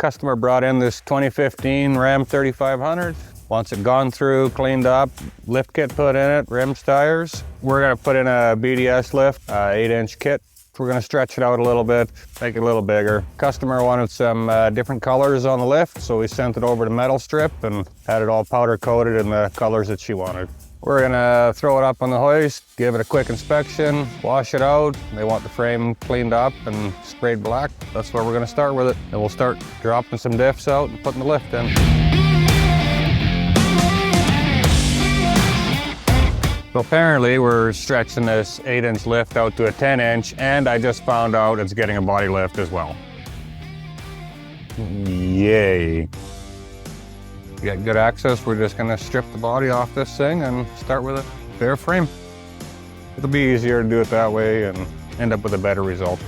Customer brought in this 2015 Ram 3500. Wants it gone through, cleaned up, lift kit put in it, rims, tires. We're gonna put in a BDS lift, 8-inch kit. We're gonna stretch it out a little bit, make it a little bigger. Customer wanted some different colors on the lift, so we sent it over to metal strip and had it all powder coated in the colors that she wanted. We're gonna throw it up on the hoist, give it a quick inspection, wash it out. They want the frame cleaned up and sprayed black. That's where we're gonna start with it. And we'll start dropping some diffs out and putting the lift in. So apparently we're stretching this 8-inch lift out to a 10-inch, and I just found out it's getting a body lift as well. Yay. Get good access, we're just gonna strip the body off this thing and start with a bare frame. It'll be easier to do it that way and end up with a better result.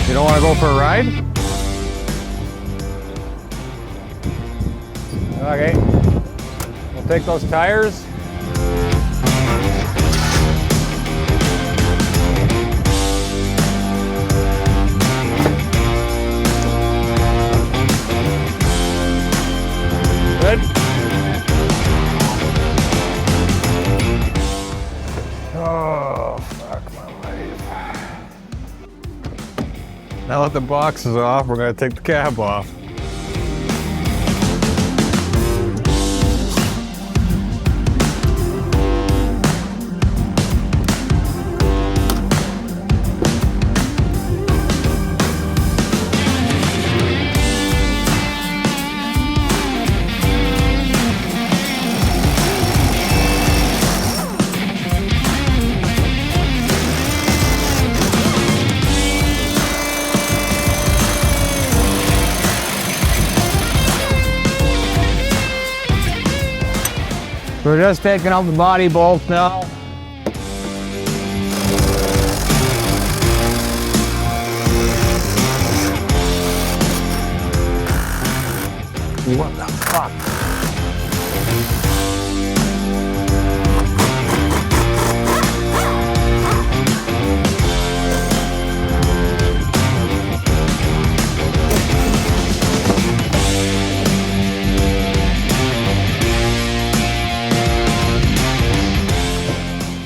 You don't want to go for a ride? Okay. We'll take those tires. Good. Oh, fuck my life. Now that the box is off, we're going to take the cab off. We're just taking out the body bolt now. What the fuck?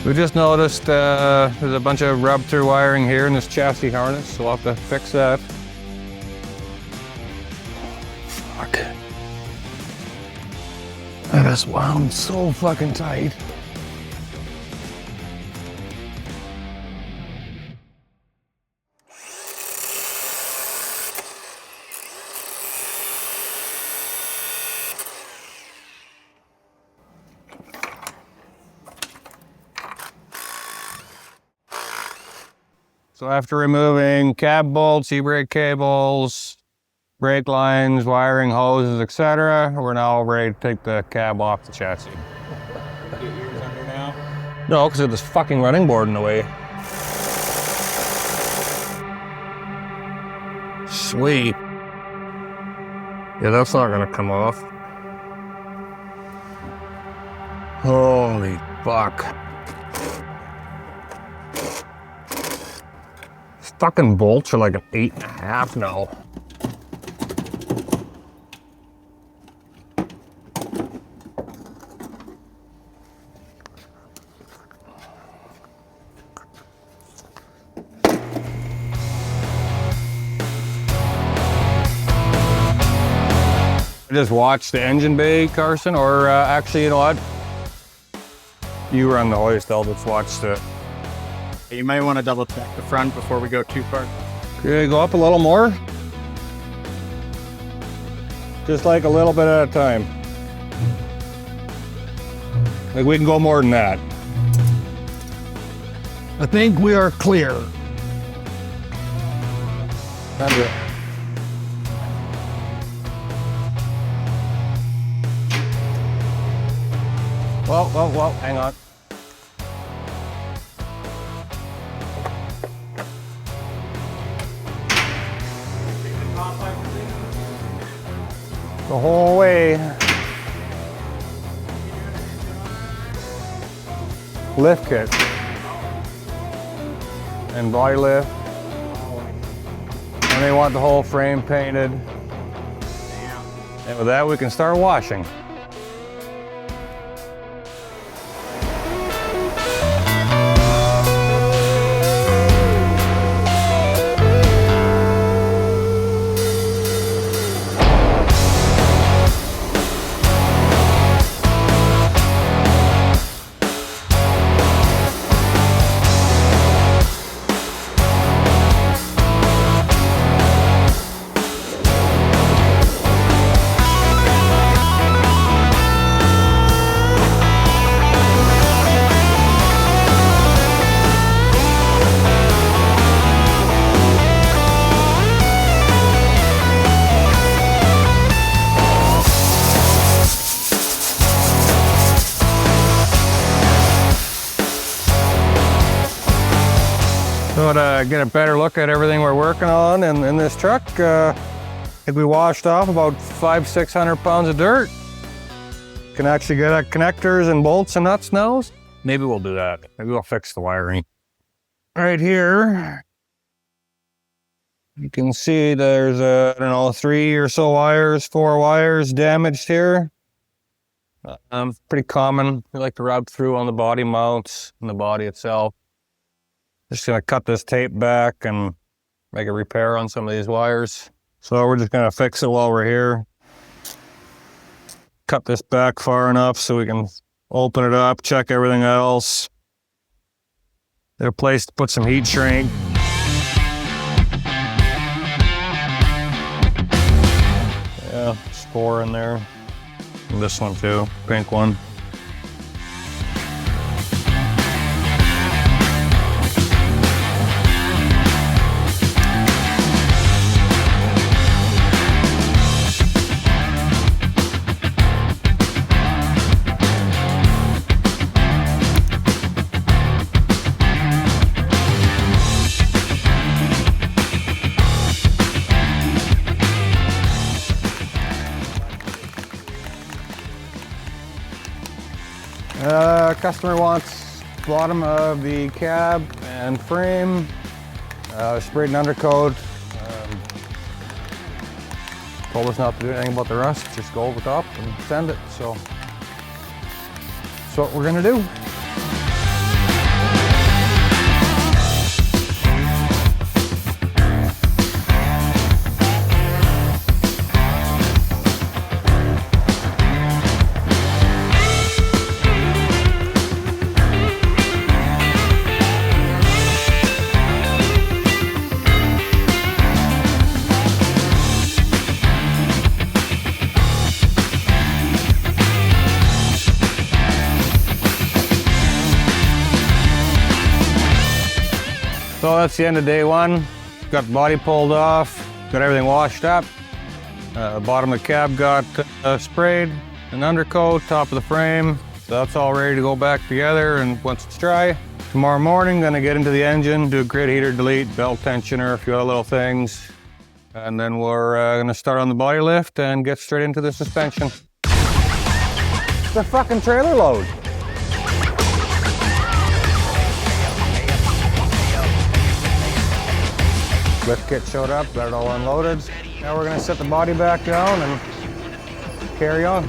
We just noticed there's a bunch of rub-through wiring here in this chassis harness, so we'll have to fix that. Fuck. That is wound so fucking tight. So after removing cab bolts, e-brake cables, brake lines, wiring hoses, etc., we're now ready to take the cab off the chassis. Get yours under now? No, because of this fucking running board in the way. Sweet. Yeah, that's not gonna come off. Holy fuck. Fucking bolts are like an 8.5 now. I just watched the engine bay, Carson, or actually, you know what? You were on the hoist, I'll just watch the... You might want to double check the front before we go too far. Okay, go up a little more. Just like a little bit at a time. Like we can go more than that. I think we are clear. That's it. Well, hang on. The whole way. Lift kit. And body lift. And they want the whole frame painted. And with that, we can start washing. So to get a better look at everything we're working on in this truck, I think we washed off about 500-600 pounds of dirt. Can actually get at connectors and bolts and nuts now. Maybe we'll do that. Maybe we'll fix the wiring. Right here, you can see there's I don't know, 3 or so wires, 4 wires damaged here. Pretty common. We like to rub through on the body mounts and the body itself. Just gonna cut this tape back and make a repair on some of these wires. So we're just gonna fix it while we're here. Cut this back far enough so we can open it up, check everything else. There's a place to put some heat shrink. Yeah, there's 4 in there. And this one too, pink one. Customer wants bottom of the cab and frame sprayed and undercoat. Told us not to do anything about the rust, just go over top and send it. So that's what we're gonna do. So that's the end of day 1. Got the body pulled off, got everything washed up. Bottom of the cab got sprayed, an undercoat, top of the frame. So that's all ready to go back together, and once it's dry, tomorrow morning, gonna get into the engine, do a grid heater delete, belt tensioner, a few other little things. And then we're gonna start on the body lift and get straight into the suspension. It's a fucking trailer load. Lift kit showed up, got it all unloaded. Now we're gonna set the body back down and carry on.